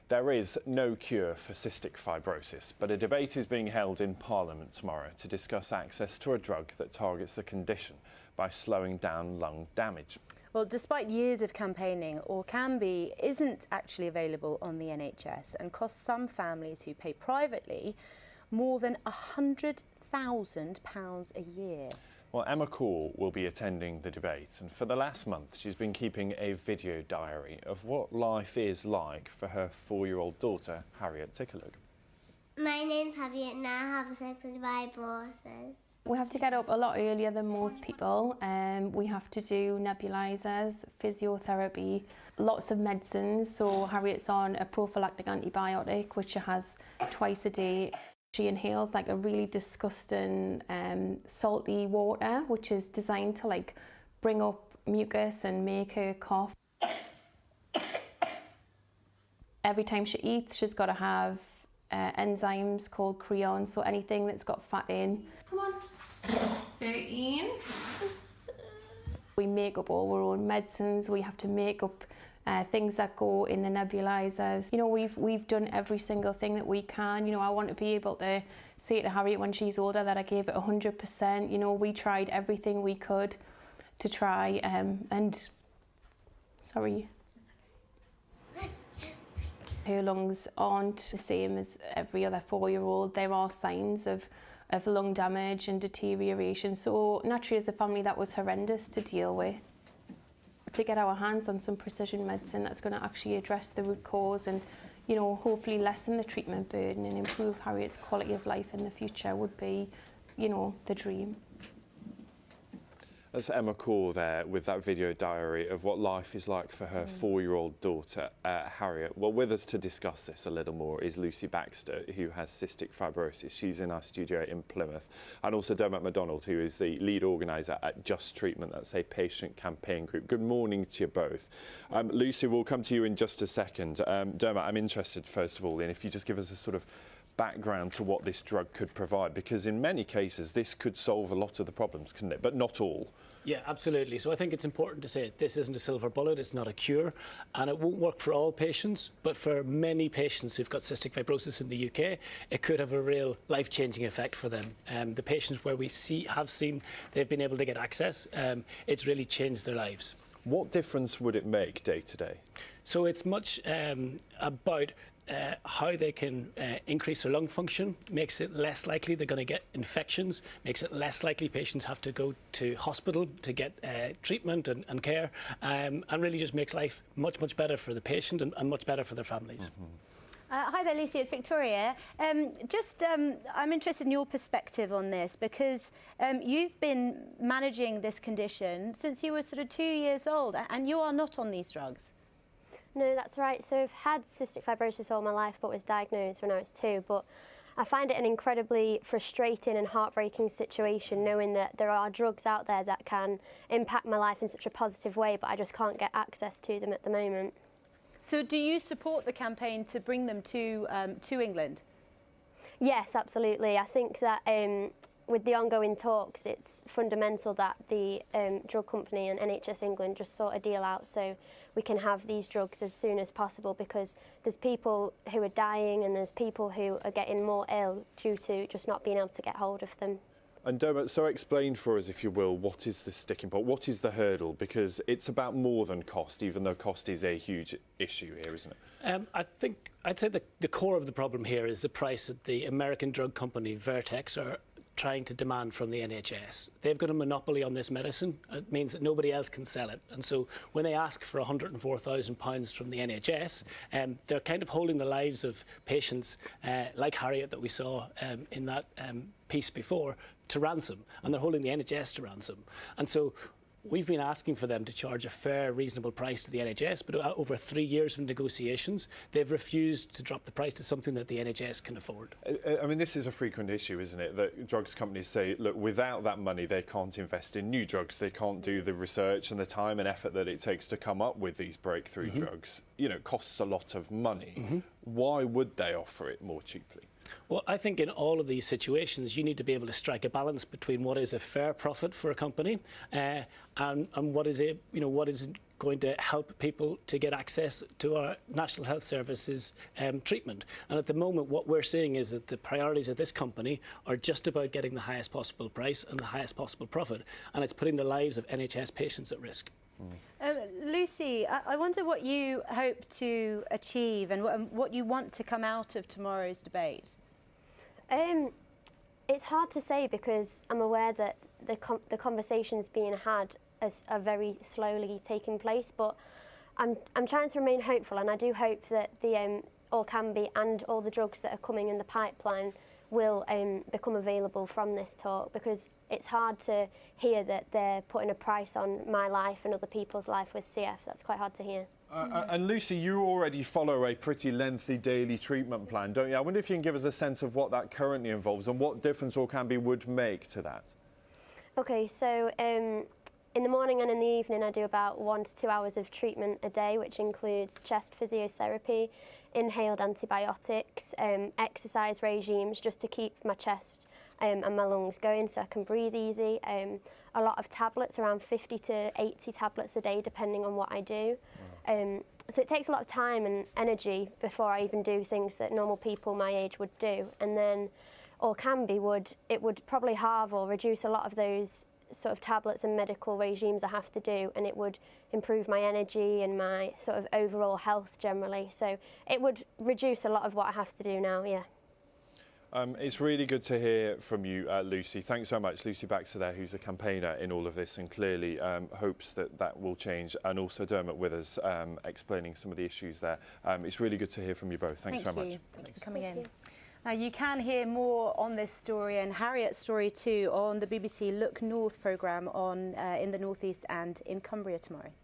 There is no cure for cystic fibrosis, but a debate is being held in Parliament tomorrow to discuss access to a drug that targets the condition by slowing down lung damage. Well, despite years of campaigning, Orkambi isn't actually available on the NHS and costs some families who pay privately more than £100,000 a year. Well, Emma Call will be attending the debate, and for the last month she's been keeping a video diary of what life is like for her 4-year-old daughter, Harriet Tickerlook. My name's Harriet and I have cystic fibrosis. We have to get up a lot earlier than most people. We have to do nebulizers, physiotherapy, lots of medicines. So Harriet's on a prophylactic antibiotic, which she has twice a day. She inhales like a really disgusting salty water, which is designed to bring up mucus and make her cough. Every time she eats, she's got to have enzymes called creon, so anything that's got fat in. Come on. 13. We make up all our own medicines. We have to make up things that go in the nebulizers. You know, we've done every single thing that we can. You know, I want to be able to say to Harriet when she's older that I gave it 100%. You know, we tried everything we could to try and sorry. Her lungs aren't the same as every other 4-year-old. There are signs of lung damage and deterioration. So naturally as a family that was horrendous to deal with. To get our hands on some precision medicine that's going to actually address the root cause and, you know, hopefully lessen the treatment burden and improve Harriet's quality of life in the future would be, you know, the dream. That's Emma Call there with that video diary of what life is like for her 4-year-old daughter, Harriet. Well, with us to discuss this a little more is Lucy Baxter, who has cystic fibrosis. She's in our studio in Plymouth. And also Dermot MacDonald, who is the lead organiser at Just Treatment. That's a patient campaign group. Good morning to you both. Lucy, we'll come to you in just a second. Dermot, I'm interested, first of all, in if you just give us a sort of background to what this drug could provide, because in many cases this could solve a lot of the problems, couldn't it? But not all. Yeah, absolutely. So I think it's important to say this isn't a silver bullet, it's not a cure, and it won't work for all patients, but for many patients who've got cystic fibrosis in the UK, it could have a real life-changing effect for them. The patients where we have seen they've been able to get access, it's really changed their lives. What difference would it make day to day? So it's much about how they can increase their lung function, makes it less likely they're going to get infections, makes it less likely patients have to go to hospital to get treatment and care, and really just makes life much, much better for the patient and much better for their families. Hi there, Lucy, it's Victoria. I'm interested in your perspective on this because you've been managing this condition since you were sort of 2 years old and you are not on these drugs. No, that's right. So I've had cystic fibrosis all my life but was diagnosed when I was 2. But I find it an incredibly frustrating and heartbreaking situation knowing that there are drugs out there that can impact my life in such a positive way, but I just can't get access to them at the moment. So do you support the campaign to bring them to England? Yes, absolutely. I think that with the ongoing talks, it's fundamental that the drug company and NHS England just sort a deal out so we can have these drugs as soon as possible, because there's people who are dying and there's people who are getting more ill due to just not being able to get hold of them. And Dermot, so explain for us, if you will, what is the sticking point? What is the hurdle? Because it's about more than cost, even though cost is a huge issue here, isn't it? I'd say the core of the problem here is the price that the American drug company Vertex are trying to demand from the NHS. They've got a monopoly on this medicine. It means that nobody else can sell it. And so when they ask for £104,000 from the NHS, they're kind of holding the lives of patients like Harriet that we saw in that piece before to ransom, and they're holding the NHS to ransom. And so we've been asking for them to charge a fair, reasonable price to the NHS, but over 3 years of negotiations, they've refused to drop the price to something that the NHS can afford. I mean, this is a frequent issue, isn't it? That drugs companies say, look, without that money, they can't invest in new drugs. They can't do the research and the time and effort that it takes to come up with these breakthrough drugs. You know, it costs a lot of money. Why would they offer it more cheaply? Well, I think in all of these situations, you need to be able to strike a balance between what is a fair profit for a company and what is going to help people to get access to our National Health Service's treatment. And at the moment, what we're seeing is that the priorities of this company are just about getting the highest possible price and the highest possible profit, and it's putting the lives of NHS patients at risk. Lucy, I wonder what you hope to achieve and what you want to come out of tomorrow's debate. It's hard to say because I'm aware that the conversations being had are very slowly taking place, but I'm trying to remain hopeful, and I do hope that the Orkambi and all the drugs that are coming in the pipeline will become available from this talk, because it's hard to hear that they're putting a price on my life and other people's life with CF. That's quite hard to hear. And Lucy, you already follow a pretty lengthy daily treatment plan, don't you? I wonder if you can give us a sense of what that currently involves and what difference Orkambi would make to that. Okay, so in the morning and in the evening I do about 1 to 2 hours of treatment a day, which includes chest physiotherapy, inhaled antibiotics, exercise regimes just to keep my chest and my lungs going so I can breathe easy. A lot of tablets, around 50 to 80 tablets a day depending on what I do. So it takes a lot of time and energy before I even do things that normal people my age would do. And then Orkambi would probably halve or reduce a lot of those sort of tablets and medical regimes I have to do, and it would improve my energy and my sort of overall health generally. So it would reduce a lot of what I have to do now, yeah. It's really good to hear from you, Lucy. Thanks so much. Lucy Baxter there, who's a campaigner in all of this and clearly hopes that that will change. And also Dermot Withers explaining some of the issues there. It's really good to hear from you both. Thanks very much. Thank you for coming in. Now, you can hear more on this story and Harriet's story too on the BBC Look North programme in the North East and in Cumbria tomorrow.